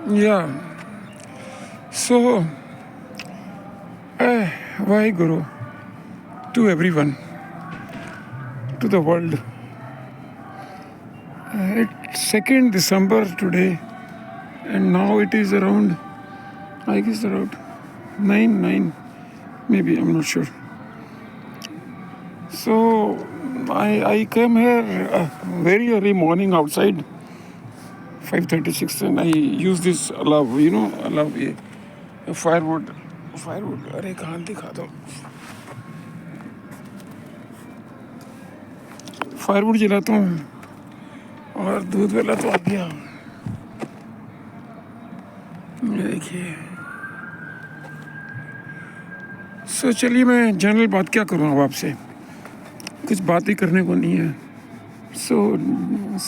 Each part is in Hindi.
Yeah. So, Vaheguru to everyone, to the world. It's 2nd December today, and now it is around, I guess around 9, maybe, I'm not sure. So, I came here very early morning outside, 5:36, and I use this allow, ये firewood. अरे कहाँ दिखा दो. फायरवुड जलाता हूँ और दूध वाला तो आ गया. ये देखिए. सो चलिए मैं जनरल बात क्या करूँ अब आपसे. कुछ बात ही करने को नहीं है. So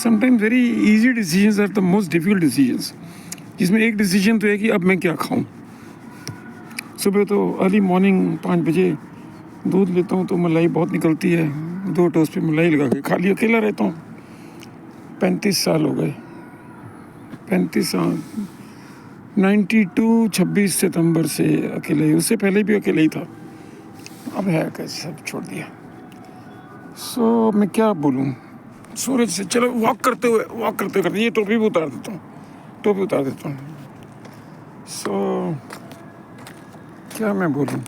sometimes very easy decisions are the most difficult decisions. जिसमें एक डिसीजन तो है कि अब मैं क्या खाऊं. सुबह तो अर्ली मॉर्निंग 5 बजे दूध लेता हूँ तो मलाई बहुत निकलती है. 2 टोस्ट पे मलाई लगा के खाली अकेला रहता हूँ. 35 साल हो गए. 35 साल 92 26 सितंबर से अकेले ही. उससे पहले भी अकेले ही था. अब है कैसे सब छोड़ दिया. सो मैं क्या बोलूँ. सूरज से चलो वॉक करते ये टोपी भी उतार देता हूँ. सो क्या मैं बोलूँ.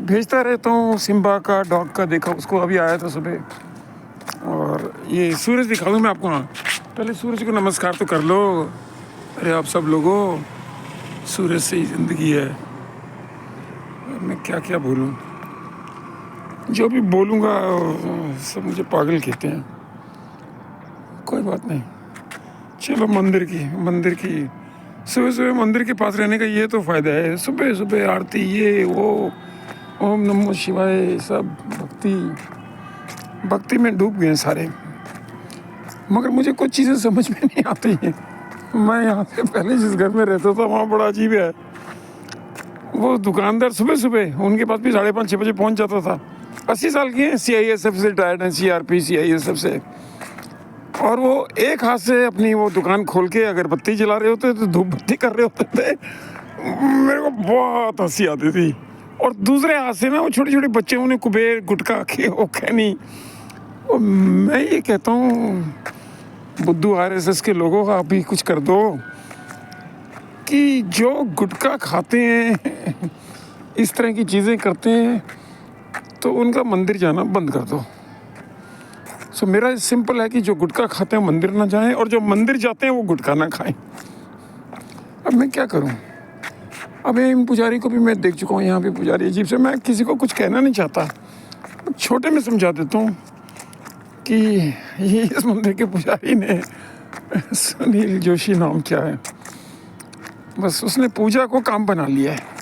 भेजता रहता हूँ सिम्बा का डॉग का. देखा उसको अभी आया था सुबह. और ये सूरज दिखा दूँ मैं आपको. हाँ पहले सूरज को नमस्कार तो कर लो. अरे आप सब लोगों, सूरज से ही ज़िंदगी है. मैं क्या क्या बोलूँ. जो भी बोलूँगा सब मुझे पागल कहते हैं. कोई बात नहीं. चलो मंदिर की सुबह मंदिर के पास रहने का ये तो फ़ायदा है. सुबह आरती ये वो ओम नमो शिवाय सब भक्ति में डूब गए सारे. मगर मुझे कुछ चीज़ें समझ में नहीं आती हैं. मैं यहाँ से पहले जिस घर में रहता था वहाँ बड़ा अजीब है. वो दुकानदार सुबह उनके पास भी 5:30 6 बजे पहुँच जाता था. 80 साल के हैं. CISF से रिटायर्ड हैं. CRP CISF से. और वो एक हाथ से अपनी वो दुकान खोल के अगरबत्ती जला रहे होते तो धूप बत्ती कर रहे होते थे. मेरे को बहुत हंसी आती थी. और दूसरे हाथ से ना वो छोटे बच्चे उन्हें कुबेर गुटखा खैनी. और मैं ये कहता हूँ बुद्धू RSS के लोगों का अभी कुछ कर दो कि जो गुटखा खाते हैं इस तरह की चीज़ें करते हैं तो उनका मंदिर जाना बंद कर दो. सो मेरा सिंपल है कि जो गुटखा खाते हैं मंदिर ना जाएं और जो मंदिर जाते हैं वो गुटखा ना खाएं. अब मैं क्या करूं. अब इन पुजारी को भी मैं देख चुका हूँ. यहाँ पे पुजारी अजीब से. मैं किसी को कुछ कहना नहीं चाहता. छोटे में समझा देता हूँ कि ये इस मंदिर के पुजारी ने सुनील जोशी नाम क्या है, बस उसने पूजा को काम बना लिया है.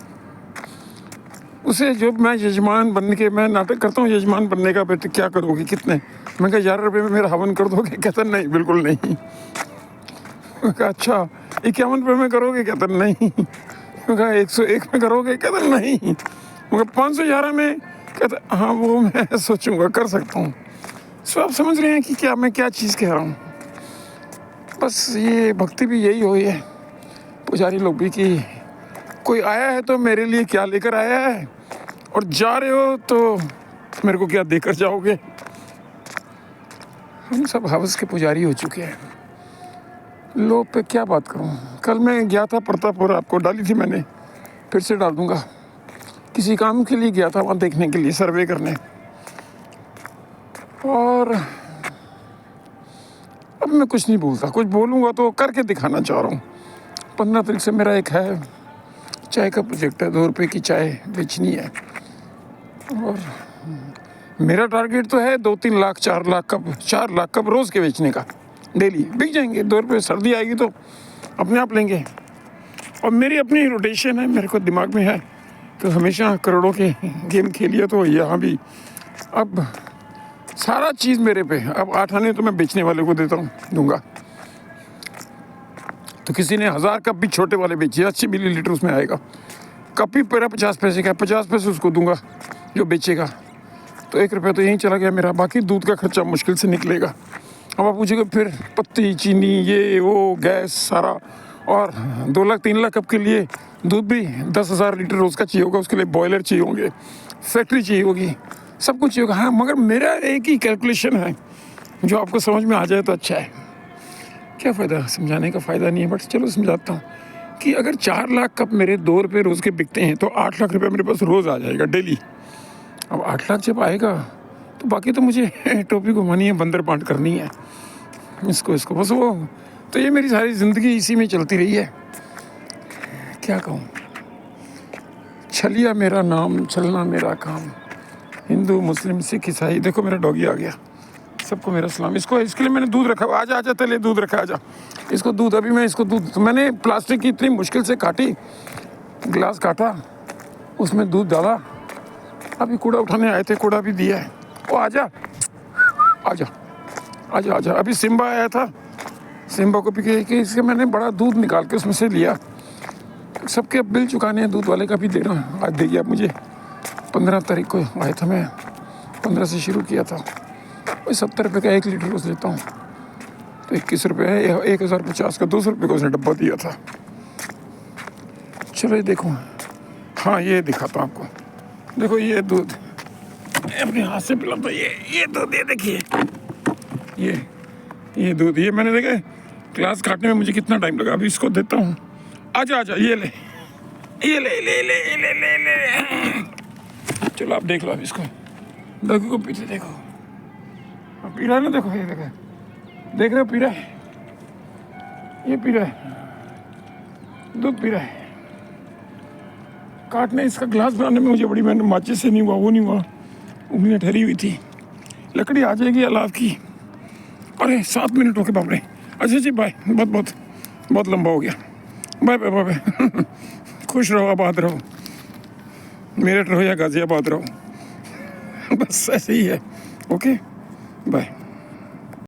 उसे जो मैं यजमान बन के मैं नाटक करता हूँ यजमान बनने का. बेटे क्या करोगे कितने. मैं कहा 11 रुपये में मेरा हवन कर दोगे. कहता नहीं बिल्कुल नहीं. मैं कहा अच्छा 51 रुपये में करोगे. कहता नहीं. मैं कहा 101 में करोगे. कहता नहीं. मगर 511 में. कहता हाँ वो मैं सोचूंगा कर सकता हूँ. सो आप समझ रहे हैं कि क्या मैं क्या चीज़ कह रहा हूँ. बस ये भक्ति भी यही हुई है पुजारी लोग भी कि कोई आया है तो मेरे लिए क्या लेकर आया है और जा रहे हो तो मेरे को क्या देकर जाओगे. हम सब हवस के पुजारी हो चुके हैं. लोग पे क्या बात करूं. कल मैं गया था प्रतापपुर. आपको डाली थी मैंने. फिर से डाल दूंगा. किसी काम के लिए गया था वहाँ देखने के लिए सर्वे करने. और अब मैं कुछ नहीं बोलता. कुछ बोलूँगा तो करके दिखाना चाह रहा हूँ. 15 तारीख से मेरा एक है चाय का प्रोजेक्ट है. 2 रुपये की चाय बेचनी है. और मेरा टारगेट तो है 2-3 लाख 4 लाख कप रोज़ के बेचने का. डेली बिक जाएंगे. 2 रुपये. सर्दी आएगी तो अपने आप लेंगे. और मेरी अपनी रोटेशन है. मेरे को दिमाग में है तो हमेशा करोड़ों के गेम खेलिए तो यहाँ भी. अब सारा चीज़ मेरे पे. अब 8 आने तो मैं बेचने वाले को दूंगा. तो किसी ने 1000 कप भी छोटे वाले बेचे. 80 मिलीलीटर उसमें आएगा. कप ही मेरा 50 पैसे का. 50 पैसे उसको दूंगा जो बेचेगा. तो 1 रुपया तो यहीं चला गया मेरा. बाकी दूध का खर्चा मुश्किल से निकलेगा. अब आप पूछेगा फिर पत्ती चीनी ये वो गैस सारा और 2 लाख 3 लाख कप के लिए दूध भी 10,000 लीटर रोज़ का चाहिए होगा, उसके लिए बॉयलर चाहिए होंगे, फैक्ट्री चाहिए होगी, सब कुछ चाहिए होगा। हाँ, मगर मेरा एक ही कैलकुलेशन है जो आपको समझ में आ जाए तो अच्छा है। क्या फ़ायदा, समझाने का फ़ायदा नहीं है, बट चलो समझाता हूँ कि अगर 4 लाख कप मेरे 2 रुपये रोज़ के बिकते हैं तो 8 लाख रुपये मेरे पास रोज़ आ जाएगा डेली। अब 8 लाख जब आएगा तो बाकी तो मुझे टोपी घुमानी है, बंदर बांट करनी है, इसको बस वो। तो ये मेरी सारी ज़िंदगी इसी में चलती रही है। क्या कहूँ, छलिया मेरा नाम, छलना मेरा काम, हिंदू मुस्लिम सिख ईसाई। देखो मेरा डॉगी आ गया, सबको मेरा सलाम। इसके लिए मैंने दूध रखा, आजा आजा तेरे दूध रखा, आजा। इसको दूध, अभी मैं इसको दूध, तो मैंने प्लास्टिक की इतनी मुश्किल से काटी, गिलास काटा, उसमें दूध डाला, अभी कूड़ा उठाने आए थे, कूड़ा भी दिया है। ओ आजा आजा आजा आजा। अभी सिम्बा आया था, सिम्बा को भी कि इसके मैंने बड़ा दूध निकाल के उसमें से लिया। सबके अब बिल चुकाने हैं, दूध वाले का भी देना, आज दे गया मुझे। 15 तारीख को आया था, मैं 15 से शुरू किया था। वही 70 रुपये का 1 लीटर रोज़ लेता हूँ, तो 21 रुपये है। 1050 का 200 रुपये का उसने डब्बा दिया था। चलो ये देखो, हाँ ये दिखाता हूँ आपको। देखो ये दूध अपने हाथ से पिलाता, ये दूध, ये देखिए, ये दूध, ये मैंने देखा ग्लास काटने में मुझे कितना टाइम लगा। अभी इसको देता हूँ, आजा आजा, ये ले ये ले ले ले ले ले ले। चलो आप देख लो, अब इसको डॉगी को पीते देखो, पी रहा है ना, देखो ये देखो, देख रहे हो, पी रहा है, ये पी रहा है, दूध पी रहा है। काटने, इसका ग्लास बनाने में मुझे बड़ी मेहनत, माचिस से नहीं हुआ, वो नहीं हुआ, उंगलियाँ ठहरी हुई थी। लकड़ी आ जाएगी अलाव की। अरे 7 मिनट हो गए, बाप रे। अच्छा जी, बाय, बहुत लंबा हो गया। Bye bye bye. खुश रहो, आबाद रहो, मेरठ रहो या गाजियाबाद रहो, बस ऐसे ही है। Okay, bye.